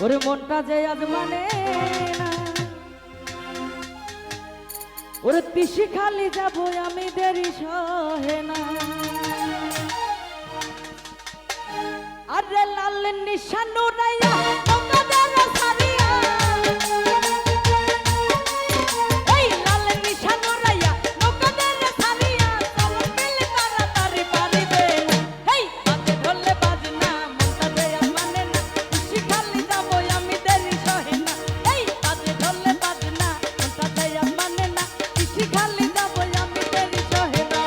ওরে মনটা যে আজ মানে না, ওরে পিসি খালি যাবো আমি দেরি সহে না। আরে লাল নিশান উড়াইয়া তোমাদের সারিয়া, এই লাল নিশান উড়াইয়া তোমাদের সারিয়া, চলো মিলে তাড়াতাড়ি পারি দেন। এই বাজে ঢোলে বাজনা মনটা যে আজ মানে না, পিসি খালি যাবো আমি দেরি সহে না। এই বাজে ঢোলে বাজনা মনটা যে আজ মানে না, পিসি খালি যাবো আমি দেরি সহে না।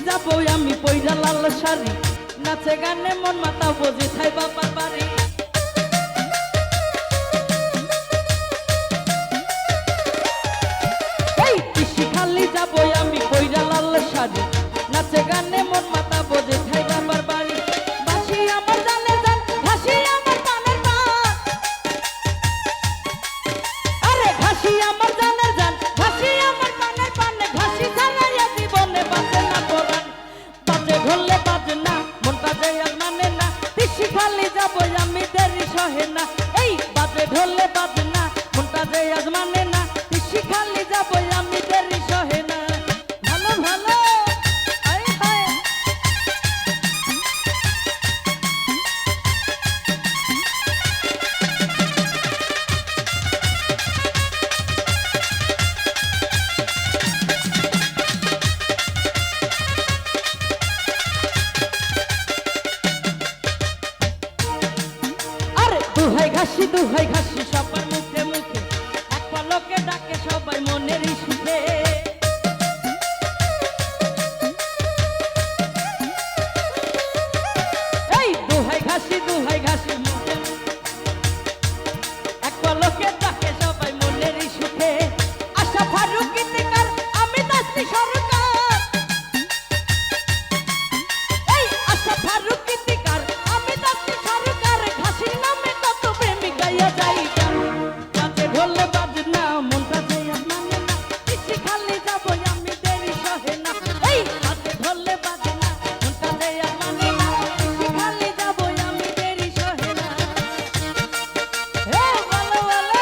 যাবো আমি পয়রা লাল শাড়ি, নাচে গানে মন মাতা বোঝে থাই বাবার বাড়ি। এই পিসি খালি যাবো আমি পয়রা লাল শাড়ি, নাচে গানে মন মাতা বোঝে থাই বাবার বাড়ি। বাসি আমার জানে জান, ঘাসি আমার পানের পান, আরে ঘাসি আমার জানে জান, ঘাসি আমার পানের পানে, ঘাসি ছাড়াইয়া জীবনে বাঁচে না পরাণ। বাজে ঢোলে বাজনা মনটা যে আজ মানে না, পিসি খালি যাবো আমি দেরি সহে না। এই বাজে ঢোলে বাজনা মনটা যে আজ মানে না, পিসি খালি যাবো আমি দেরি সহে না। ভালো ভালো আয় হায়। দুহাই ঘাসি দুহাই ঘাসি সবার মুখে মুখে, এক পলকে ডাকে সবাই মনের সুখে। এই দুহাই ঘাসি মুখে মুখে, এক পলকে ডাকে সবাই মনের সুখে। আশা ফারুক গীতিকার আমি দাসী সরকার, এই আশা ফারুক গীতিকার আমি দাসী সরকার, ঘাসির নামে কত প্রেমিক গাইয়া যাই গান। বাজে ঢোলে বাজনা মনটা যে আজ মানে না, পিসি খালি যাবো আমি দেরি সহে না। এই বাজে ঢোলে বাজনা মনটা যে আজ মানে না, পিসি খালি যাবো আমি দেরি সহে না। হে ভালো ভালো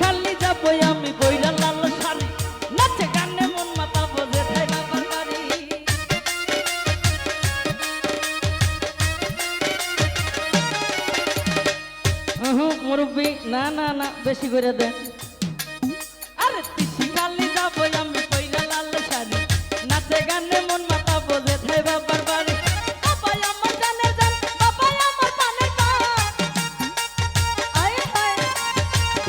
খালি যাবো আমি বইরা লাল শাড়ি, নাচে গানে মন মাতা বোঝে থাই বাবার বাড়ি। মুরব্বী না না না বেশি করে দে। আরে পিসি খালি যাবো আমি বইরা লাল শাড়ি, নাচে গানে মন মাতা বোঝে থাই বাবার বাড়ি। বাবাই আমার জানে জান, বাবাই আমার পানের পান, আয় হায়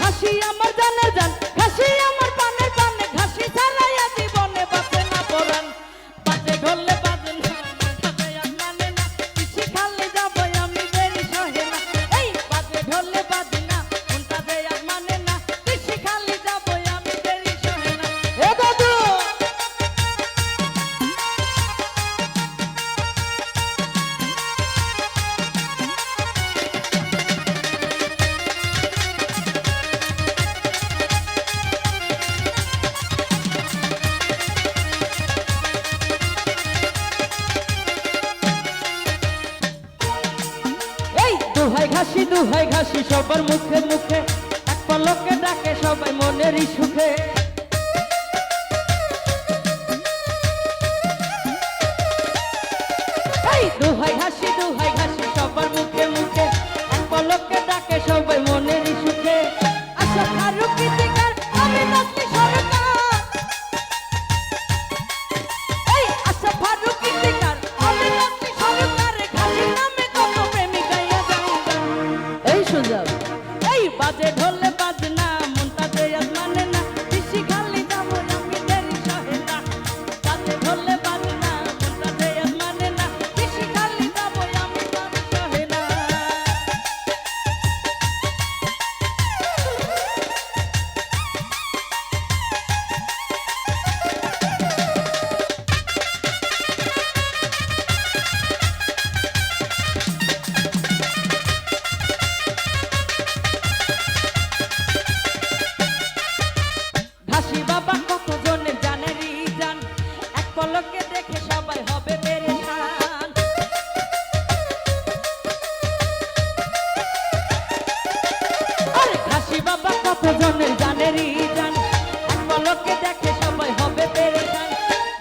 ঘাসি আমার জানে জান, ঘাসি আমার পানের পানে, ঘাসি ছাড়াইয়া জীবনে বাঁচে না পরাণ। বাজে ঢোলে বাজনা মনটা যে আজ মানে না, পিসি খালি যাবো আমি দেরি সহে না। এই বাজে ঢোলে বাজনা মনটা যে আজ মানে না, পিসি খালি যাবো আমি দেরি সহে না। এ দাদু দুহাই ঘাসি সবার মুখে মুখে, এক পলকে ডাকে সবাই মনেরই সুখে। এই দুহাই ঘাসি সবার মুখে মুখে, এক পলকে ডাকে সবাই মনেরই সুখে। আশা ফারুক গীতিকার আমি দাসী সরকার, এই আশা ফারুক গীতিকার আমি দাসী সরকার, ঘাসির নামে কত প্রেমিক গাইয়া যাই গান। এই সুযোগ এই বাজে ঢোলে বাজনা মনটা যে আজ মানে না, পিসি জনের জানেরই জান এক পলকে দেখে সবাই হবে পেরেশান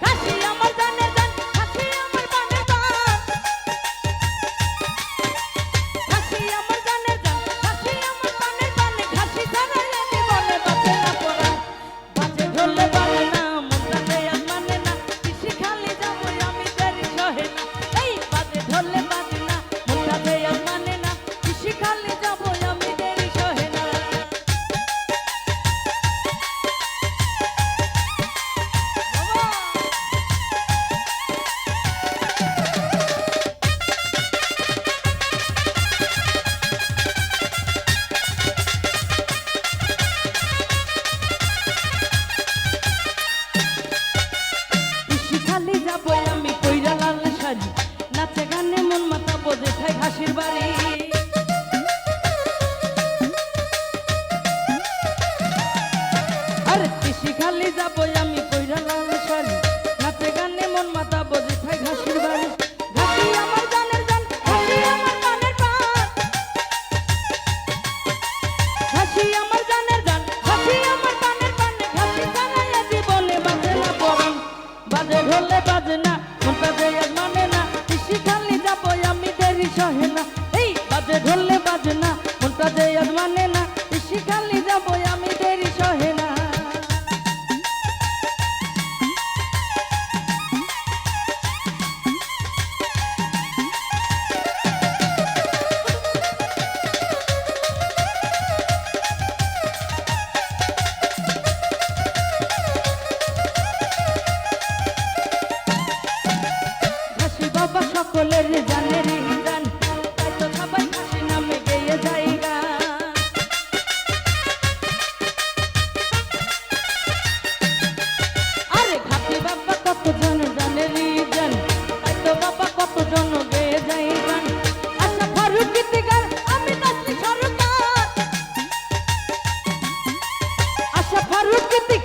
ঘাসি আমার জানের জান ঘাসি আমার বানের বান ঘাসি আমার জানের জান ঘাসি আমার বানের বান ঘাসি ছাড়া জানি বলে বাঁচে না পরাণ বাজে ঢোলে বাজে না মনটাতে আর মানে না পিসি খালি যাবো আমি দেরি সহে না এই বাজে ঢোলে বাজে না মনটাতে আর মানে না পিসি খালি যাবো আমি দেরি সহে না পিসি খালি যাবো আমি কইরা লাল শাড়ি নাচে গানে মন মাতাবো যেথায় ঘাসির বাড়ি আরে পিসি খালি যাবো আমি কইরা লাল শাড়ি নাচে গানে মন মাতাবো যেথায় ঘাসির বাড়ি ঘাসি আমার জানের জান ঘাসি আমার বানের বান ঘাসি আমার জানের জান ঘাসি আমার বানের বান ঘাসি ছাড়াইয়া জীবনে বাজে না পরাণ বাজে ঢোলে বাজে না মনটা যে আজ মানে না পিসি খালি যাবো আমি দেরি সহে না এই বাজে ঢোলে বাজে না মনটা যে আজ মানে না পিসি খালি যাবো আমি দেরি সহে না ঘাসি বাবা সকলের জানের জান তাই তো সবাই ঘাসি নামে গেয়ে যায় গান আরে ঘাসি বাবা কত জন জানের জান তাই তো বাবা কত জন গেয়ে যায় গান আশা ফারুক গীতিকার আমি নাচলি সরকার আশা ফারুক গীতিকার